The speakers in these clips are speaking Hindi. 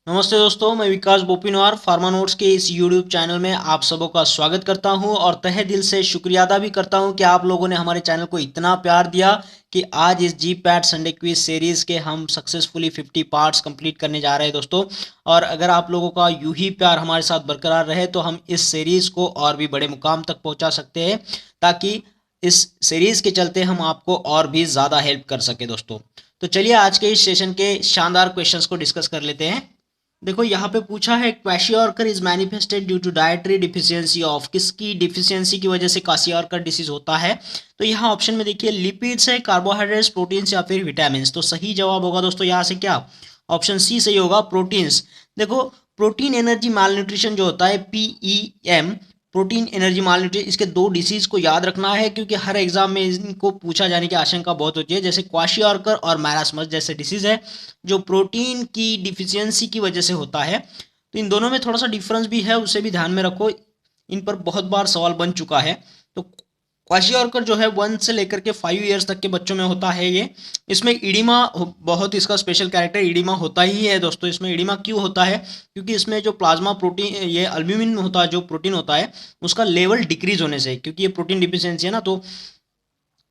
नमस्ते दोस्तों, मैं विकास बोपिनवार फार्मा नोट्स के इस यूट्यूब चैनल में आप सबों का स्वागत करता हूं और तहे दिल से शुक्रिया अदा भी करता हूं कि आप लोगों ने हमारे चैनल को इतना प्यार दिया कि आज इस जी पैट संडे क्विज सीरीज के हम सक्सेसफुली 50 पार्ट्स कंप्लीट करने जा रहे हैं दोस्तों। और अगर आप लोगों का यूं ही प्यार हमारे साथ बरकरार रहे तो हम इस सीरीज को और भी बड़े मुकाम तक पहुंचा सकते हैं, ताकि इस सीरीज के चलते हम आपको और भी ज़्यादा हेल्प कर सके दोस्तों। तो चलिए आज के इस सेशन के शानदार क्वेश्चंस को डिस्कस कर लेते हैं। देखो यहाँ पे पूछा है kwashiorkor is manifested due to dietary deficiency of, किसकी डिफिशियंसी की वजह से क्वेशियोर्कर डिसीज होता है। तो यहाँ ऑप्शन में देखिए लिपिड्स है, कार्बोहाइड्रेट्स, प्रोटीन्स या फिर विटामिन। तो सही जवाब होगा दोस्तों यहाँ से क्या, ऑप्शन सी सही होगा, प्रोटीन्स। देखो प्रोटीन एनर्जी मालन्यूट्रिशन जो होता है PEM, प्रोटीन एनर्जी मालन्यूट्रिशन, इसके दो डिसीज को याद रखना है क्योंकि हर एग्जाम में इनको पूछा जाने की आशंका बहुत होती है। जैसे क्वाशियोर्कर और मैरास्मस जैसे डिसीज है जो प्रोटीन की डिफिशियंसी की वजह से होता है। तो इन दोनों में थोड़ा सा डिफरेंस भी है, उसे भी ध्यान में रखो, इन पर बहुत बार सवाल बन चुका है। तो क्वाशियोर्कर जो है 1 से लेकर के 5 ईयर्स तक के बच्चों में होता है ये। इसमें इडिमा बहुत इसका स्पेशल कैरेक्टर इडिमा होता ही है दोस्तों। इसमें इडिमा क्यों होता है, क्योंकि इसमें जो प्लाज्मा प्रोटीन ये अल्ब्यूमिन होता है, जो प्रोटीन होता है उसका लेवल डिक्रीज होने से, क्योंकि ये प्रोटीन डिफिशियंसी है ना, तो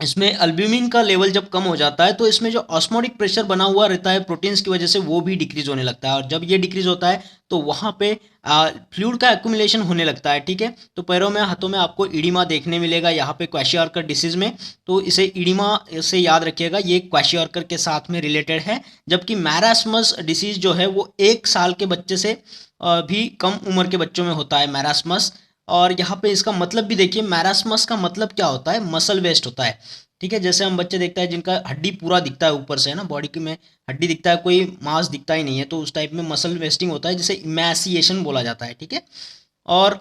इसमें अल्ब्यूमिन का लेवल जब कम हो जाता है तो इसमें जो ऑस्मोटिक प्रेशर बना हुआ रहता है प्रोटीन्स की वजह से वो भी डिक्रीज होने लगता है। और जब ये डिक्रीज होता है तो वहाँ पे फ्लूइड का एक्यूमुलेशन होने लगता है। ठीक है, तो पैरों में हाथों में आपको इडिमा देखने मिलेगा यहाँ पे क्वेशियोर्कर डिसीज में। तो इसे इडिमा से याद रखिएगा, ये क्वेशियोर्कर के साथ में रिलेटेड है। जबकि मैरास्मस डिसीज जो है वो 1 साल के बच्चे से भी कम उम्र के बच्चों में होता है मैरास्मस। और यहाँ पे इसका मतलब भी देखिए, मैरास्मस का मतलब क्या होता है, मसल वेस्ट होता है। ठीक है, जैसे हम बच्चे देखते हैं जिनका हड्डी पूरा दिखता है ऊपर से, है ना, बॉडी में हड्डी दिखता है, कोई मांस दिखता ही नहीं है, तो उस टाइप में मसल वेस्टिंग होता है, जिसे इमैसिएशन बोला जाता है। ठीक है, और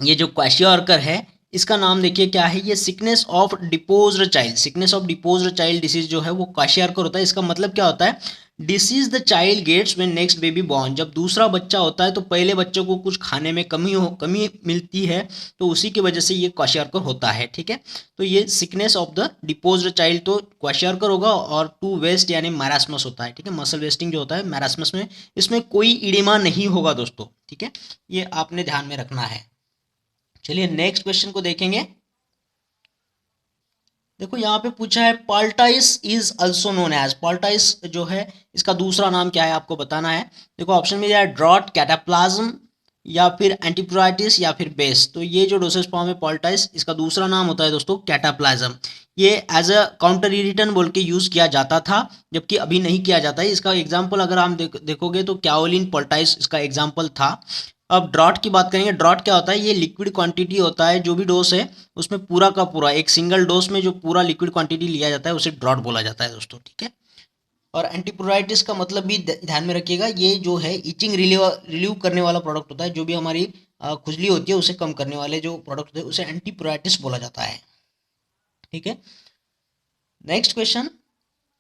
ये जो क्वेशियोर्कर है इसका नाम देखिए क्या है, ये sickness of deposed child, sickness of deposed child disease जो है वो क्वेशियोर्कर होता है। इसका मतलब क्या होता है, disease the child gets when next baby born, जब दूसरा बच्चा होता है तो पहले बच्चों को कुछ खाने में कमी मिलती है, तो उसी की वजह से ये क्वेशियोर्कर होता है। ठीक है, तो ये sickness of the deposed child तो क्वेशियोर्कर होगा, और टू वेस्ट यानी मैरास्मस होता है। ठीक है, मसल वेस्टिंग जो होता है मैरास्मस में, इसमें कोई इडिमा नहीं होगा दोस्तों। ठीक है, ये आपने ध्यान में रखना है। चलिए नेक्स्ट क्वेश्चन को देखेंगे। देखो यहाँ पे पूछा है पॉल्टाइस इज अल्सो नोन एज, पॉल्टाइस जो है इसका दूसरा नाम क्या है आपको बताना है। देखो ऑप्शन में दिया है ड्रॉट, कैटाप्लाज्म या फिर एंटीप्राइटिस या फिर बेस। तो ये जो डोसेज फॉर्म है पॉल्टाइस, इसका दूसरा नाम होता है दोस्तों कैटाप्लाज्म। ये एज अ काउंटर इरिटेंट बोल के यूज किया जाता था, जबकि अभी नहीं किया जाता है। इसका एग्जाम्पल अगर हम देखोगे तो क्याओलिन पॉल्टाइस इसका एग्जाम्पल था। अब ड्रॉट की बात करेंगे। ड्रॉट क्या होता है, ये लिक्विड क्वांटिटी होता है, जो भी डोज है उसमें पूरा का पूरा एक सिंगल डोज में जो पूरा लिक्विड क्वांटिटी लिया जाता है उसे ड्रॉट बोला जाता है दोस्तों। ठीक है, और एंटीप्राइटिस का मतलब भी ध्यान में रखिएगा, ये जो है इचिंग रिलीव करने वाला प्रोडक्ट होता है, जो भी हमारी खुजली होती है उसे कम करने वाले जो प्रोडक्ट होते हैं उसे एंटीप्राइटिस बोला जाता है। ठीक है, नेक्स्ट क्वेश्चन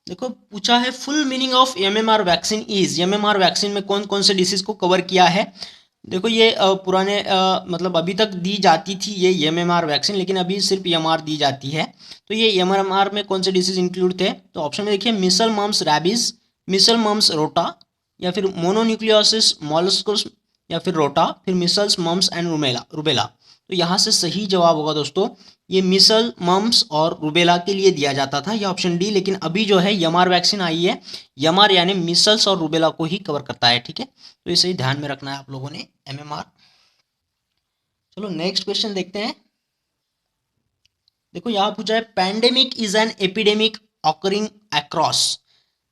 देखो पूछा है full meaning of MMR vaccine is, MMR vaccine में कौन कौन से डिसीज को कवर किया है। देखो ये पुराने मतलब अभी तक दी जाती थी ये एमएमआर वैक्सीन, लेकिन अभी सिर्फ एमआर दी जाती है। तो ये एमएमआर में कौन से डिसीज इंक्लूड थे, तो ऑप्शन में देखिए measles mumps rabies, measles mumps rota, या फिर मोनोन्यूक्लियोसिस मॉलस्कस, या फिर रोटा, फिर measles mumps and rubella rubella. तो यहाँ से सही जवाब होगा दोस्तों ये मिसल मम्स और रूबेला के लिए दिया जाता था, ये ऑप्शन डी। लेकिन अभी जो है एमआर वैक्सीन आई है, एमआर यानी मिसल्स और रूबेला को ही कवर करता है। ठीक है, तो इसे ध्यान में रखना है आप लोगों ने, एमएमआर। चलो नेक्स्ट क्वेश्चन देखते हैं। देखो यहाँ पूछा है pandemic is an epidemic occurring across.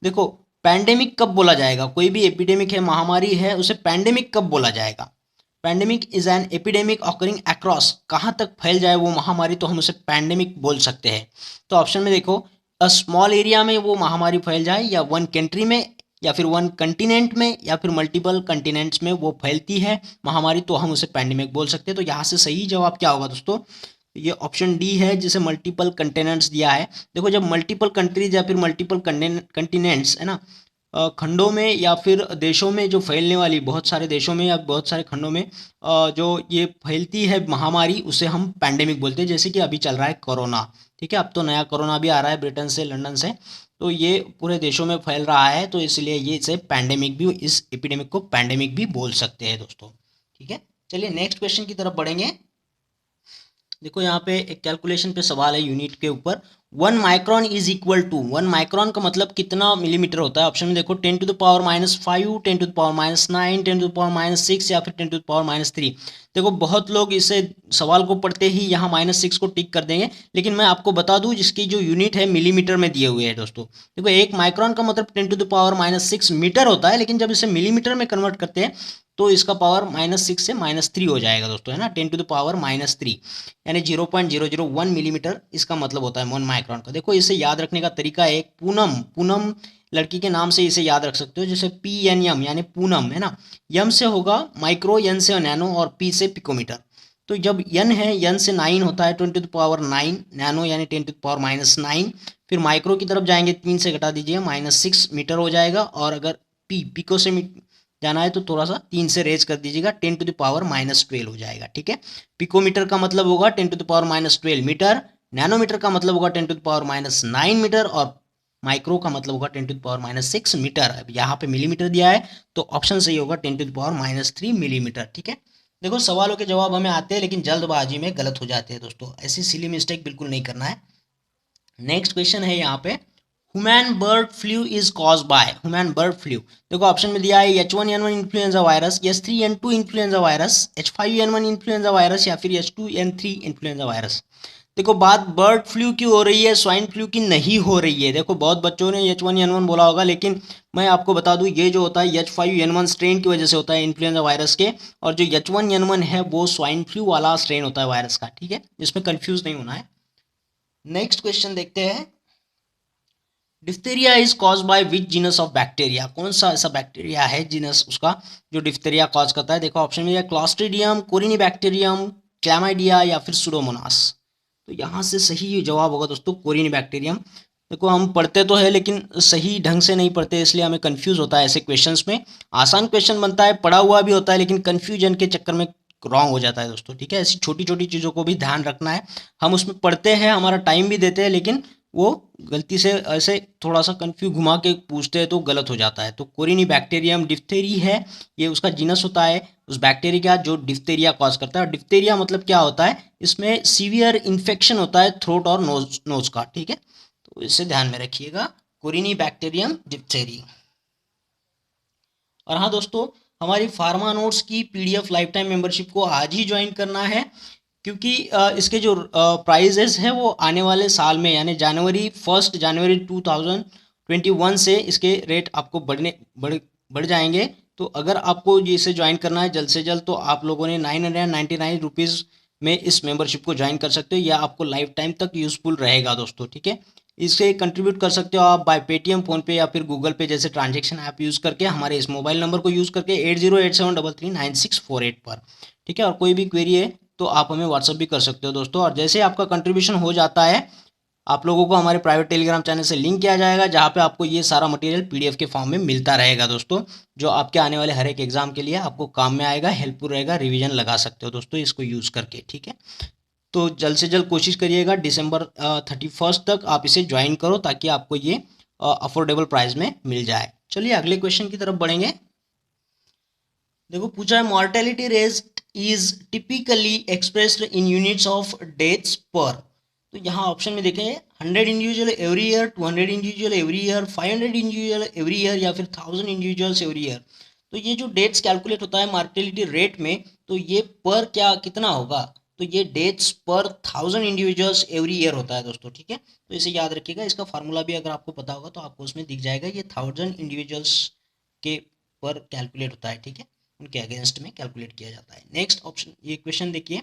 देखो पैंडेमिक कब बोला जाएगा, कोई भी एपिडेमिक है, महामारी है, उसे पैंडेमिक कब बोला जाएगा। Pandemic is an epidemic occurring across, कहाँ तक फैल जाए वो महामारी तो हम उसे पैंडेमिक बोल सकते हैं। तो ऑप्शन में देखो अ स्मॉल एरिया में वो महामारी फैल जाए, या वन कंट्री में, या फिर वन कंटिनेंट में, या फिर मल्टीपल कंटिनेंट्स में वो फैलती है महामारी, तो हम उसे पैंडेमिक बोल सकते हैं। तो यहाँ से सही जवाब क्या होगा दोस्तों, ये ऑप्शन डी है जिसे मल्टीपल कंटिनेंट्स दिया है। देखो जब मल्टीपल कंट्रीज या फिर मल्टीपल कंटिनेंट्स है ना, खंडों में या फिर देशों में जो फैलने वाली, बहुत सारे देशों में या बहुत सारे खंडों में जो ये फैलती है महामारी, उसे हम पैंडेमिक बोलते हैं। जैसे कि अभी चल रहा है कोरोना। ठीक है। अब तो नया कोरोना भी आ रहा है ब्रिटेन से, लंदन से, तो ये पूरे देशों में फैल रहा है, तो इसलिए ये इसे पैंडेमिक भी, इस एपिडेमिक को पैंडेमिक भी बोल सकते हैं दोस्तों। ठीक है, चलिए नेक्स्ट क्वेश्चन की तरफ बढ़ेंगे। देखो यहाँ पे एक कैलकुलेशन पे सवाल है यूनिट के ऊपर। 1 micron is equal to, 1 micron का मतलब कितना मिलीमीटर होता है। ऑप्शन में देखो 10⁻⁵, 10⁻⁹, 10⁻⁻6 या फिर 10⁻3। देखो बहुत लोग इसे सवाल को पढ़ते ही यहाँ -6 को टिक कर देंगे, लेकिन मैं आपको बता दूं जिसकी जो यूनिट है मिलीमीटर में दिए हुए हैं दोस्तों। देखो 1 माइक्रॉन का मतलब 10⁻⁻6 मीटर होता है, लेकिन जब इसे मिलीमीटर में कन्वर्ट करते हैं तो इसका पावर -6 से -3 हो जाएगा दोस्तों, है ना। 10⁻⁻3 यानी 0.001 मिलीमीटर इसका मतलब होता है 1 माइक्रॉन का। देखो इसे याद रखने का तरीका है, पूनम, पूनम लड़की के नाम से इसे याद रख सकते हो, जैसे PNM यानी पूनम, है ना। यम से होगा माइक्रो, एन से नैनो और पी से पिकोमीटर। तो जब एन है, एन से 9 होता है 10⁻9, नैनो यानी 10⁻⁹, फिर माइक्रो की तरफ जाएंगे 3 से घटा दीजिए -6 मीटर हो जाएगा, और अगर पिको से जाना है तो थोड़ा सा 3 से रेज कर दीजिएगा, 10⁻⁻12 हो जाएगा। ठीक है, पिकोमीटर का मतलब होगा 10⁻12 मीटर, नैनोमीटर का मतलब होगा 10⁻9 मीटर, और माइक्रो का मतलब होगा 10⁻6 मीटर। अब यहाँ पे मिलीमीटर दिया है तो ऑप्शन सही होगा 10⁻3 मिलीमीटर। ठीक है, देखो सवालों के जवाब हमें आते हैं लेकिन जल्दबाजी में गलत हो जाते हैं दोस्तों, ऐसी सिली मिस्टेक बिल्कुल नहीं करना है। नेक्स्ट क्वेश्चन है यहाँ पे, human bird flu is cause by, human bird flu. देखो ऑप्शन में दिया है H1N1 influenza virus, H3N2 influenza virus, H5N1 influenza virus या फिर H2N3 इन्फ्लुएंजा वायरस। देखो बात बर्ड फ्लू की हो रही है, स्वाइन फ्लू की नहीं हो रही है। देखो बहुत बच्चों ने H1N1 बोला होगा, लेकिन मैं आपको बता दूं ये जो होता है H5N1 स्ट्रेन की वजह से होता है इन्फ्लुएंजा वायरस के, और जो H1N1 है वो स्वाइन फ्लू वाला स्ट्रेन होता है वायरस का। ठीक है, इसमें कंफ्यूज नहीं होना है। नेक्स्ट क्वेश्चन देखते हैं, diphtheria is cause by which genus of bacteria, कौन सा ऐसा बैक्टीरिया है जीनस उसका जो डिप्थेरिया कॉज करता है। देखो ऑप्शन में है क्लॉस्ट्रीडियम, कोरिनीबैक्टीरियम, क्लैमाइडिया या फिर सुडोमोनास। तो यहाँ से सही जवाब होगा दोस्तों कोरिनीबैक्टीरियम। देखो हम पढ़ते तो है लेकिन सही ढंग से नहीं पढ़ते, इसलिए हमें कंफ्यूज होता है ऐसे क्वेश्चंस में। आसान क्वेश्चन बनता है, पढ़ा हुआ भी होता है, लेकिन कंफ्यूजन के चक्कर में रॉन्ग हो जाता है दोस्तों। ठीक है, ऐसी छोटी छोटी चीज़ों को भी ध्यान रखना है। हम उसमें पढ़ते हैं, हमारा टाइम भी देते हैं, लेकिन वो गलती से ऐसे थोड़ा सा कंफ्यूज घुमा के पूछते हैं तो गलत हो जाता है। तो कोरिनीबैक्टीरियम डिप्थेरी है, ये उसका जीनस होता है उस बैक्टीरिया का जो डिप्थेरिया कॉज करता है। और डिप्थेरिया मतलब क्या होता है, इसमें सीवियर इन्फेक्शन होता है थ्रोट और नोज का। ठीक है, तो इसे ध्यान में रखिएगा, कोरिनीबैक्टीरियम डिप्थेरी। और हाँ दोस्तों, हमारी फार्मा नोट्स की PDF लाइफ टाइम मेंबरशिप को आज ही ज्वाइन करना है, क्योंकि इसके जो प्राइजेस है वो आने वाले साल में यानी जनवरी 2021 से इसके रेट आपको बढ़ जाएंगे। तो अगर आपको ये इसे ज्वाइन करना है जल्द से जल्द, तो आप लोगों ने 999 रुपीज़ में इस मेंबरशिप को ज्वाइन कर सकते हो, या आपको लाइफ टाइम तक यूज़फुल रहेगा दोस्तों। ठीक है, इसे कंट्रीब्यूट कर सकते हो आप बाय पेटीएम, फ़ोनपे या फिर गूगल पे जैसे ट्रांजेक्शन ऐप यूज़ करके, हमारे इस मोबाइल नंबर को यूज़ करके 8087339648 पर। ठीक है, और कोई भी क्वेरी है तो आप हमें व्हाट्सअप भी कर सकते हो दोस्तों। और जैसे आपका कंट्रीब्यूशन हो जाता है, आप लोगों को हमारे प्राइवेट टेलीग्राम चैनल से लिंक किया जाएगा, जहाँ पे आपको ये सारा मटेरियल PDF के फॉर्म में मिलता रहेगा दोस्तों, जो आपके आने वाले हर एक एग्जाम के लिए आपको काम में आएगा, हेल्पफुल रहेगा, रिवीजन लगा सकते हो दोस्तों इसको यूज़ करके। ठीक है, तो जल्द से जल्द कोशिश करिएगा दिसंबर 31 तक आप इसे ज्वाइन करो, ताकि आपको ये अफोर्डेबल प्राइस में मिल जाए। चलिए अगले क्वेश्चन की तरफ बढ़ेंगे। देखो पूछा है, mortality rate is typically expressed in units of deaths पर। तो यहाँ ऑप्शन में देखें 100 individual every year, 200 individual every year, 500 individual every year या फिर 1000 इंडिविजुअल्स एवरी ईयर। तो ये जो डेथ्स कैलकुलेट होता है मॉर्टेलिटी रेट में, तो ये पर क्या कितना होगा, तो ये डेथ्स पर 1000 इंडिविजुअल्स एवरी ईयर होता है दोस्तों। ठीक है, तो इसे याद रखिएगा, इसका फार्मूला भी अगर आपको पता होगा तो आपको उसमें दिख जाएगा, ये 1000 इंडिविजुअल्स के पर कैलकुलेट होता है। ठीक है, उनके अगेंस्ट में कैलकुलेट किया जाता है। नेक्स्ट ऑप्शन, ये क्वेश्चन देखिए,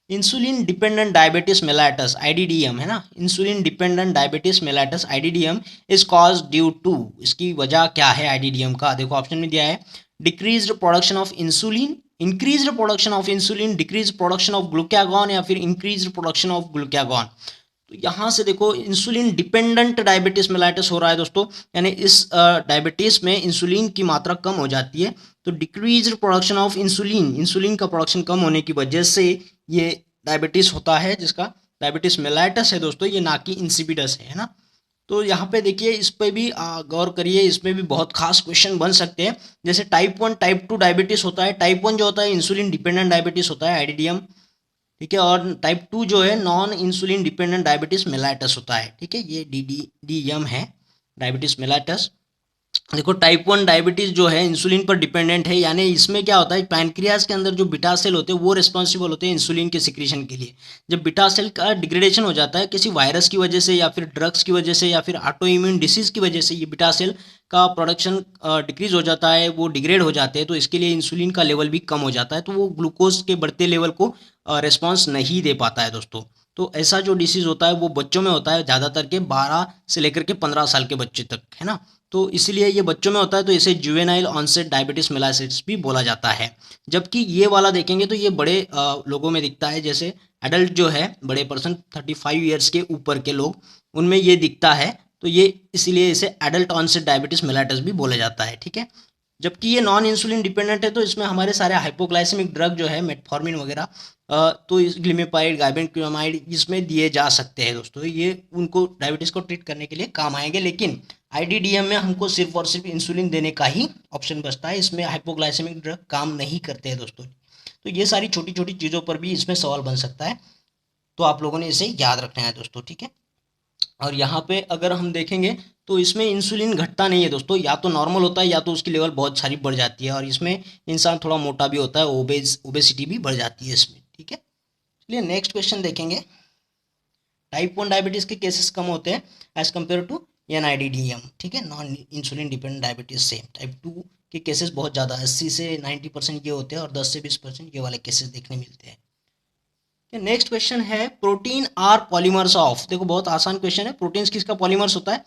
insulin dependent diabetes mellitus IDDM है ना, insulin dependent diabetes mellitus IDDM is cause due to, इसकी वजह क्या है IDDM का। देखो ऑप्शन में दिया है decreased production of insulin, increased production of insulin, decrease production of glucagon या फिर इंक्रीज्ड प्रोडक्शन ऑफ ग्लूकागॉन। तो यहाँ से देखो इंसुलिन डिपेंडेंट डायबिटीज मेलाइटस हो रहा है दोस्तों, यानी इस डायबिटीज में इंसुलिन की मात्रा कम हो जाती है। तो decrease production of insulin, insulin का प्रोडक्शन कम होने की वजह से ये डायबिटीज होता है, जिसका डायबिटीज मेलाइटस है दोस्तों, ये ना कि इंसिपिडस है ना। तो यहाँ पे देखिए इस पे भी गौर करिए, इसमें भी बहुत खास क्वेश्चन बन सकते हैं। जैसे टाइप 1 टाइप 2 डायबिटीज होता है। टाइप 1 जो होता है इंसुलिन डिपेंडेंट डायबिटीज होता है, आईडीडीएम, ठीक है। और टाइप 2 जो है non insulin dependent diabetes mellitus होता है, ठीक है। ये डीडीडीएम है, डायबिटीज मेलाइटस। देखो टाइप 1 डायबिटीज़ जो है इंसुलिन पर डिपेंडेंट है, यानी इसमें क्या होता है, पैनक्रियाज के अंदर जो बीटा सेल होते हैं वो रिस्पॉन्सिबल होते हैं इंसुलिन के सिक्रीशन के लिए। जब बीटा सेल का डिग्रेडेशन हो जाता है किसी वायरस की वजह से या फिर ड्रग्स की वजह से या फिर ऑटो इम्यून डिसीज़ की वजह से, ये बीटा सेल का प्रोडक्शन डिक्रीज हो जाता है, वो डिग्रेड हो जाते हैं, तो इसके लिए इंसुलिन का लेवल भी कम हो जाता है, तो वो ग्लूकोज के बढ़ते लेवल को रिस्पॉन्स नहीं दे पाता है दोस्तों। तो ऐसा जो डिसीज़ होता है वो बच्चों में होता है, ज़्यादातर के 12 से लेकर के 15 साल के बच्चे तक, है ना। तो इसलिए ये बच्चों में होता है, तो इसे जुवेनाइल ऑनसेट डायबिटीज मेलाइटिस भी बोला जाता है। जबकि ये वाला देखेंगे तो ये बड़े लोगों में दिखता है, जैसे एडल्ट जो है बड़े पर्सन 35 ईयर्स के ऊपर के लोग, उनमें ये दिखता है, तो ये इसीलिए इसे एडल्ट ऑनसेट डायबिटीज मेलाइटिस भी बोला जाता है, ठीक है। जबकि ये नॉन इंसुलिन डिपेंडेंट है, तो इसमें हमारे सारे हाइपोग्लाइसेमिक ड्रग जो है मेटफॉर्मिन वगैरह, तो इस ग्लिमिपाइड गाइबेंक्विमाइड इसमें दिए जा सकते हैं दोस्तों, ये उनको डायबिटीज़ को ट्रीट करने के लिए काम आएंगे। लेकिन आईडीडीएम में हमको सिर्फ और सिर्फ इंसुलिन देने का ही ऑप्शन बचता है, इसमें हाइपोग्लाइसेमिक ड्रग काम नहीं करते हैं दोस्तों। तो ये सारी छोटी छोटी चीज़ों पर भी इसमें सवाल बन सकता है, तो आप लोगों ने इसे याद रखना है दोस्तों, ठीक है। और यहाँ पे अगर हम देखेंगे तो इसमें इंसुलिन घटता नहीं है दोस्तों, या तो नॉर्मल होता है या तो उसकी लेवल बहुत सारी बढ़ जाती है, और इसमें इंसान थोड़ा मोटा भी होता है, ओबेसिटी भी बढ़ जाती है इसमें, ठीक है। चलिए नेक्स्ट क्वेश्चन देखेंगे। टाइप 1 डायबिटीज़ के केसेस कम होते हैं एज कम्पेयर टू एनआईडीडीएम, ठीक है, नॉन इंसुलिन डिपेंडेंट डायबिटीज से। टाइप 2 के केसेस बहुत ज़्यादा 80 से 90% ये होते हैं, और 10 से 20% ये वाले केसेस देखने मिलते हैं। नेक्स्ट क्वेश्चन है प्रोटीन आर पॉलीमर्स ऑफ। देखो बहुत आसान क्वेश्चन है, प्रोटीन्स किसका पॉलीमर्स होता है,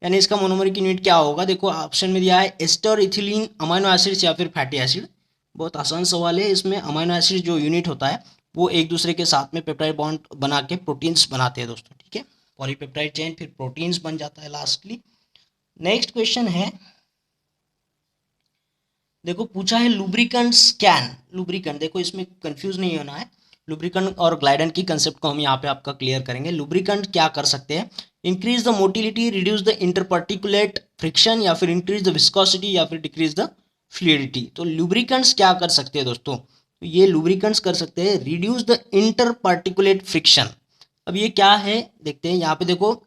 यानी इसका मोनोमरिक यूनिट क्या होगा। देखो ऑप्शन में दिया है एस्टर, इथिलीन, अमाइनो एसिड्स या फिर फैटी एसिड। बहुत आसान सवाल है, इसमें अमाइनो एसिड जो यूनिट होता है वो एक दूसरे के साथ में पेप्टाइड बॉन्ड बना के प्रोटीन्स बनाते हैं दोस्तों, ठीक है। पॉलीपेप्टाइड चेन फिर प्रोटीन्स बन जाता है लास्टली। नेक्स्ट क्वेश्चन है, देखो पूछा है लुब्रिकेंट्स कैन। लुब्रिकेंट देखो इसमें कंफ्यूज नहीं होना है, लुब्रिकेंट और ग्लाइडेंट की कंसेप्ट को हम यहाँ पे आपका क्लियर करेंगे। लुब्रिकेंट क्या कर सकते हैं, increase the motility, reduce the interparticulate friction, या फिर इंक्रीज द विस्कोसिटी, या फिर डिक्रीज द फ्लूइडिटी। तो लुब्रिकेंट्स क्या कर सकते हैं दोस्तों, तो ये लुब्रिकेंट्स कर सकते हैं रिड्यूस द इंटरपार्टिकुलेट फ्रिक्शन। अब ये क्या है देखते हैं, यहाँ पे देखो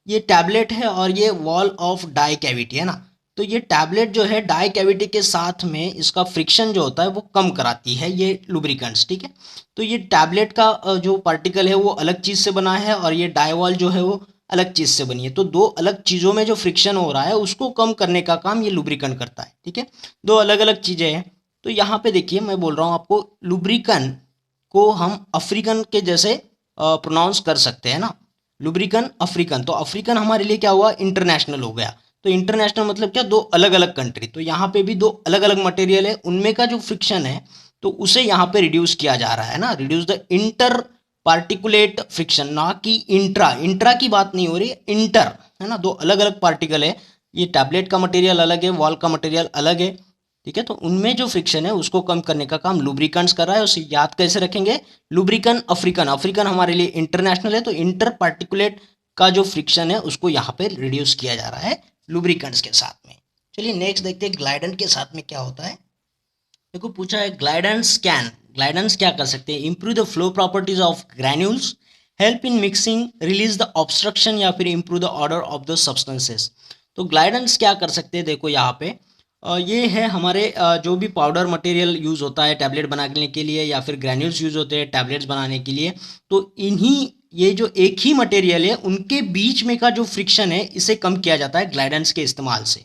ये टैबलेट है और ये वॉल ऑफ डाई कैविटी है ना। तो ये टैबलेट जो है डाई कैविटी के साथ में इसका फ्रिक्शन जो होता है वो कम कराती है ये लुब्रिकेंट्स, ठीक है। तो ये टैबलेट का जो पार्टिकल है वो अलग चीज़ से बना है, और ये डाई वॉल जो है वो अलग चीज़ से बनी है। तो दो अलग चीज़ों में जो फ्रिक्शन हो रहा है उसको कम करने का काम ये लुब्रिकेंट करता है, ठीक है। दो अलग अलग चीज़ें हैं। तो यहाँ पे देखिए मैं बोल रहा हूँ आपको, लुब्रिकन को हम अफ्रीकन के जैसे प्रोनाउंस कर सकते हैं ना, लुब्रिकन अफ्रीकन। तो अफ्रीकन हमारे लिए क्या हुआ, इंटरनेशनल हो गया। तो इंटरनेशनल मतलब क्या, दो अलग अलग कंट्री। तो यहाँ पे भी दो अलग अलग मटेरियल है, उनमें का जो फ्रिक्शन है तो उसे यहाँ पे रिड्यूस किया जा रहा है ना, reduce the inter particulate friction, ना कि इंट्रा। इंट्रा की बात नहीं हो रही, इंटर है ना, दो अलग अलग पार्टिकल है। ये टैबलेट का मटेरियल अलग है, वॉल का मटेरियल अलग है, ठीक है। तो उनमें जो फ्रिक्शन है उसको कम करने का काम लुब्रिकेंट्स कर रहा है। उसे याद कैसे रखेंगे, लुब्रिकन अफ्रीकन। अफ्रीकन हमारे लिए इंटरनेशनल है, तो इंटर पार्टिकुलेट का जो फ्रिक्शन है उसको यहाँ पे रिड्यूस किया जा रहा है लुब्रिकेंट्स के साथ में। चलिए नेक्स्ट देखते हैं ग्लाइडेंट के साथ में क्या होता है। देखो पूछा है ग्लाइडेंट्स कैन, ग्लाइडेंट्स क्या कर सकते हैं, improve the flow properties of granules, help in mixing, release the obstruction, या फिर improve the order of the substances. तो ग्लाइडेंट्स क्या कर सकते हैं, देखो यहाँ पे ये है हमारे जो भी पाउडर मटेरियल यूज़ होता है टैबलेट बनाने के लिए, या फिर ग्रैन्यूल्स यूज़ होते हैं टैबलेट्स बनाने के लिए, तो इन्हीं ये जो एक ही मटेरियल है उनके बीच में का जो फ्रिक्शन है इसे कम किया जाता है ग्लाइडेंट्स के इस्तेमाल से,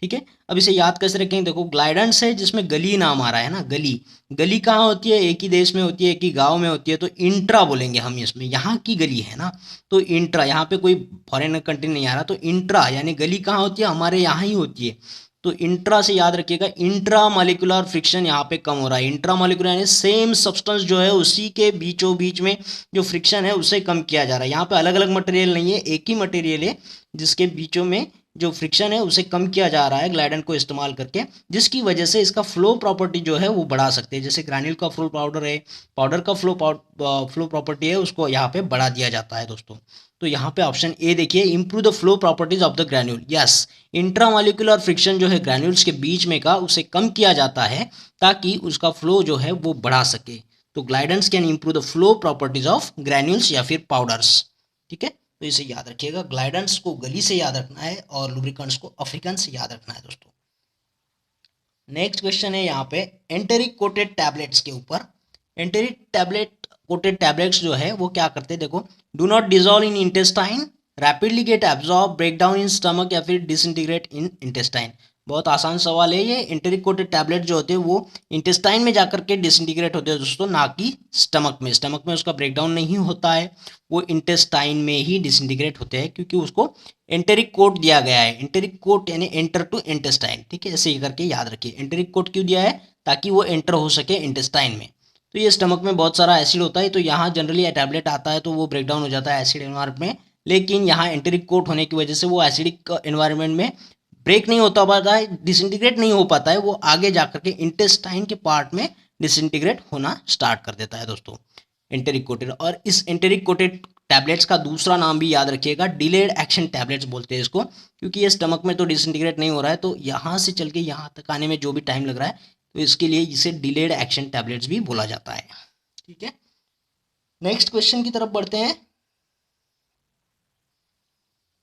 ठीक है। अब इसे याद कैसे रखेंगे, देखो ग्लाइडेंट्स है जिसमें गली नाम आ रहा है ना, गली। गली कहाँ होती है, एक ही देश में होती है, एक ही गांव में होती है, तो इंट्रा बोलेंगे हम इसमें, यहाँ की गली है ना, तो इंट्रा। यहाँ पे कोई फॉरेन कंट्री नहीं आ रहा, तो इंट्रा यानी गली कहाँ होती है, हमारे यहाँ ही होती है। तो इंट्रा से याद रखिएगा, इंट्रा मॉलिक्यूलर फ्रिक्शन यहाँ पे कम हो रहा है। इंट्रा मॉलिक्यूलर यानी सेम सब्सटेंस जो है उसी के बीचों बीच में जो फ्रिक्शन है उसे कम किया जा रहा है। यहाँ पे अलग अलग मटेरियल नहीं है, एक ही मटेरियल है जिसके बीचों में जो फ्रिक्शन है उसे कम किया जा रहा है ग्लाइडेंट को इस्तेमाल करके, जिसकी वजह से इसका फ्लो प्रॉपर्टी जो है वो बढ़ा सकते हैं। जैसे ग्रैन्यूल का फ्लो पाउडर है, पाउडर का फ्लो प्रॉपर्टी है, उसको यहाँ पे बढ़ा दिया जाता है दोस्तों। तो यहाँ पे ऑप्शन ए देखिए, improve the flow properties of the granule. Yes, intramolecular friction जो है ग्रैन्यूल्स के बीच में का, उसे कम किया जाता है ताकि उसका फ्लो जो है वो बढ़ा सके। तो glidants can improve the flow properties of granules या फिर पाउडर्स। ठीक है, तो इसे याद रखिएगा, ग्लाइडेंट्स को गली से याद रखना है और लुब्रिकेंट्स को अफ्रीकन से याद रखना है दोस्तों। नेक्स्ट क्वेश्चन है यहाँ पे एंटेरिक कोटेड टैबलेट्स के ऊपर। एंटेरिक टैबलेट कोटेड टैबलेट्स जो है वो क्या करते हैं, देखो, do not dissolve in intestine, rapidly get absorb, break down in stomach या फिर डिसइंटीग्रेट इन इंटेस्टाइन। बहुत आसान सवाल है ये। एंटेरिक कोटेड टैबलेट जो होते हैं वो इंटेस्टाइन में जाकर के डिसइंटीग्रेट होते हैं दोस्तों, ना कि स्टमक में। स्टमक में उसका ब्रेकडाउन नहीं होता है, वो इंटेस्टाइन में ही डिसइंटीग्रेट होते हैं, क्योंकि उसको एंटेरिक कोट दिया गया है। एंटेरिक कोट यानी एंटर टू इंटेस्टाइन। ठीक है, ऐसे ही करके याद रखिए। एंटेरिक कोट क्यों दिया है, ताकि वो एंटर हो सके इंटेस्टाइन में। तो ये स्टमक में बहुत सारा एसिड होता है, तो यहाँ जनरली टैबलेट आता है तो वो ब्रेकडाउन हो जाता है एसिड एनवायरमेंट में, लेकिन यहाँ एंटेरिक कोट होने की वजह से वो एसिडिक एनवायरमेंट में ब्रेक नहीं होता पाता है, डिसइंटीग्रेट नहीं हो पाता है, वो आगे जाकर के इंटेस्टाइन के पार्ट में डिसइंटीग्रेट होना स्टार्ट कर देता है दोस्तों, एंटेरिक कोटेड। और इस एंटेरिक कोटेड टैबलेट्स का दूसरा नाम भी याद रखिएगा, डिलेड एक्शन टैबलेट्स बोलते हैं इसको, क्योंकि ये स्टमक में तो डिसइंटीग्रेट नहीं हो रहा है, तो यहाँ से चल के यहाँ तक आने में जो भी टाइम लग रहा है, तो इसके लिए इसे डिलेड एक्शन टैबलेट्स भी बोला जाता है। ठीक है, नेक्स्ट क्वेश्चन की तरफ बढ़ते हैं।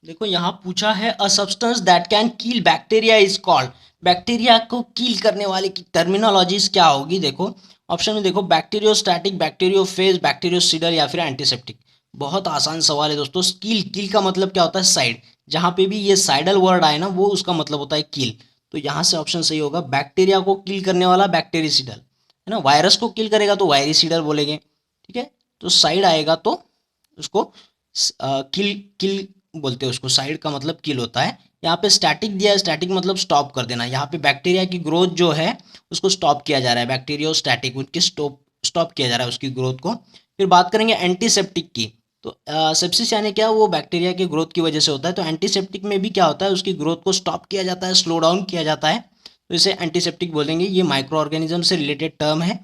देखो यहाँ पूछा है, a substance that can kill bacteria is called. Bacteria को किल करने वाले की टर्मिनोलॉजीज क्या होगी, देखो ऑप्शन में देखो, बैक्टीरियोस्टैटिक, बैक्टीरियोफेज, बैक्टीरियोसिडल या फिर एंटीसेप्टिक। बहुत आसान सवाल है दोस्तों। किल, किल का मतलब क्या होता है, साइड। जहाँ पे भी ये साइडल वर्ड आए ना, वो उसका मतलब होता है किल। तो यहाँ से ऑप्शन सही होगा, बैक्टीरिया को किल करने वाला बैक्टीरियसिडल है ना। वायरस को किल करेगा तो वायरिसिडल बोलेंगे। ठीक है, तो साइड आएगा तो उसको किल, किल बोलते हैं उसको। साइड का मतलब किल होता है। यहाँ पे स्टैटिक दिया है, स्टैटिक मतलब स्टॉप कर देना। यहाँ पे बैक्टीरिया की ग्रोथ जो है उसको स्टॉप किया जा रहा है, बैक्टीरियोस्टैटिक, उनकी स्टॉप किया जा रहा है उसकी ग्रोथ को। फिर बात करेंगे एंटीसेप्टिक की, तो सेप्सिस यानी क्या, वो बैक्टीरिया की ग्रोथ की वजह से होता है। तो एंटीसेप्टिक में भी क्या होता है, उसकी ग्रोथ को स्टॉप किया जाता है, स्लो डाउन किया जाता है, तो इसे एंटीसेप्टिक बोलेंगे। ये माइक्रो ऑर्गेनिज्म से रिलेटेड टर्म है।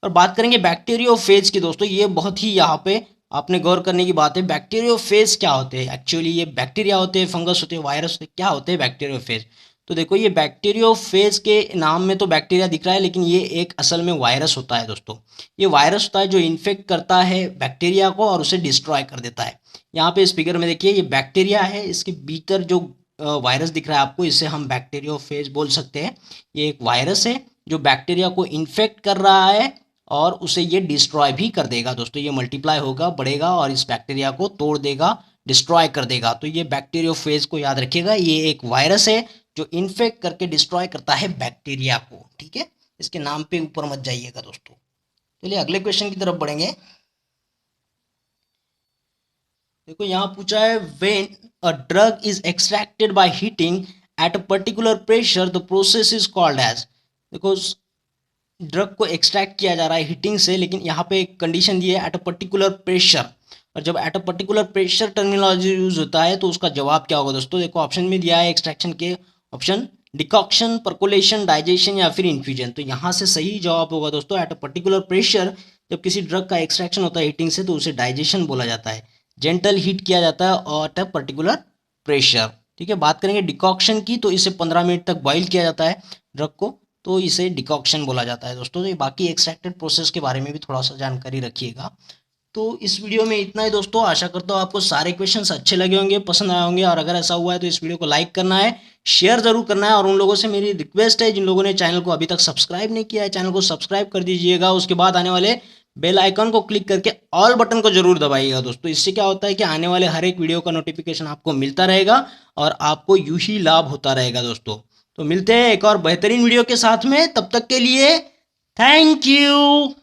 और बात करेंगे बैक्टीरियोफेज की दोस्तों, ये बहुत ही यहाँ पे आपने गौर करने की बात है। बैक्टीरियोफेज क्या होते हैं, एक्चुअली ये बैक्टीरिया होते हैं, फंगस होते हैं, वायरस होते हैं, क्या होते हैं बैक्टीरियोफेज। तो देखो ये बैक्टीरियोफेज के नाम में तो बैक्टीरिया दिख रहा है, लेकिन ये एक असल में वायरस होता है दोस्तों। ये वायरस होता है जो इन्फेक्ट करता है बैक्टीरिया को और उसे डिस्ट्रॉय कर देता है। यहाँ पे इस फिगर में देखिए, ये बैक्टीरिया है, इसके भीतर जो वायरस दिख रहा है आपको, इसे हम बैक्टीरियोफेज बोल सकते हैं। ये एक वायरस है जो बैक्टीरिया को इन्फेक्ट कर रहा है और उसे ये डिस्ट्रॉय भी कर देगा दोस्तों। ये मल्टीप्लाई होगा, बढ़ेगा और इस बैक्टीरिया को तोड़ देगा, डिस्ट्रॉय कर देगा। तो ये बैक्टीरियोफेज को याद रखिएगा, ये एक वायरस है जो इन्फेक्ट करके डिस्ट्रॉय करता है बैक्टीरिया को। ठीक है, इसके नाम पे ऊपर मत जाइएगा दोस्तों। चलिए अगले क्वेश्चन की तरफ बढ़ेंगे। देखो यहाँ पूछा है, when a drug is extracted by heating at a particular pressure the process is called as. देखो ड्रग को एक्सट्रैक्ट किया जा रहा है हीटिंग से, लेकिन यहाँ पे एक कंडीशन दी है, एट अ पर्टिकुलर प्रेशर। और जब eight a particular pressure terminology use होता है तो उसका जवाब क्या होगा दोस्तों। देखो ऑप्शन में दिया है एक्सट्रैक्शन के ऑप्शन, डिकॉक्शन, परकोलेशन, डाइजेशन या फिर इन्फ्यूजन। तो यहाँ से सही जवाब होगा दोस्तों, एट अ पर्टिकुलर प्रेशर। जब किसी ड्रग का एक्सट्रैक्शन होता है हीटिंग से तो उसे डाइजेशन बोला जाता है। जेंटल हीट किया जाता है और एट अ पर्टिकुलर प्रेशर। ठीक है, बात करेंगे डिकॉक्शन की, तो इसे 15 मिनट तक बॉईल किया जाता है ड्रग को, तो इसे डिकॉक्शन बोला जाता है दोस्तों। तो ये बाकी एक्सट्रैक्टेड प्रोसेस के बारे में भी थोड़ा सा जानकारी रखिएगा। तो इस वीडियो में इतना ही दोस्तों। आशा करता हूँ आपको सारे क्वेश्चंस अच्छे लगे होंगे, पसंद आए होंगे। और अगर ऐसा हुआ है तो इस वीडियो को लाइक करना है, शेयर जरूर करना है। और उन लोगों से मेरी रिक्वेस्ट है जिन लोगों ने चैनल को अभी तक सब्सक्राइब नहीं किया है, चैनल को सब्सक्राइब कर दीजिएगा। उसके बाद आने वाले बेल आइकन को क्लिक करके ऑल बटन को जरूर दबाइएगा दोस्तों। इससे क्या होता है कि आने वाले हर एक वीडियो का नोटिफिकेशन आपको मिलता रहेगा और आपको यूं ही लाभ होता रहेगा दोस्तों। तो मिलते हैं एक और बेहतरीन वीडियो के साथ में, तब तक के लिए थैंक यू।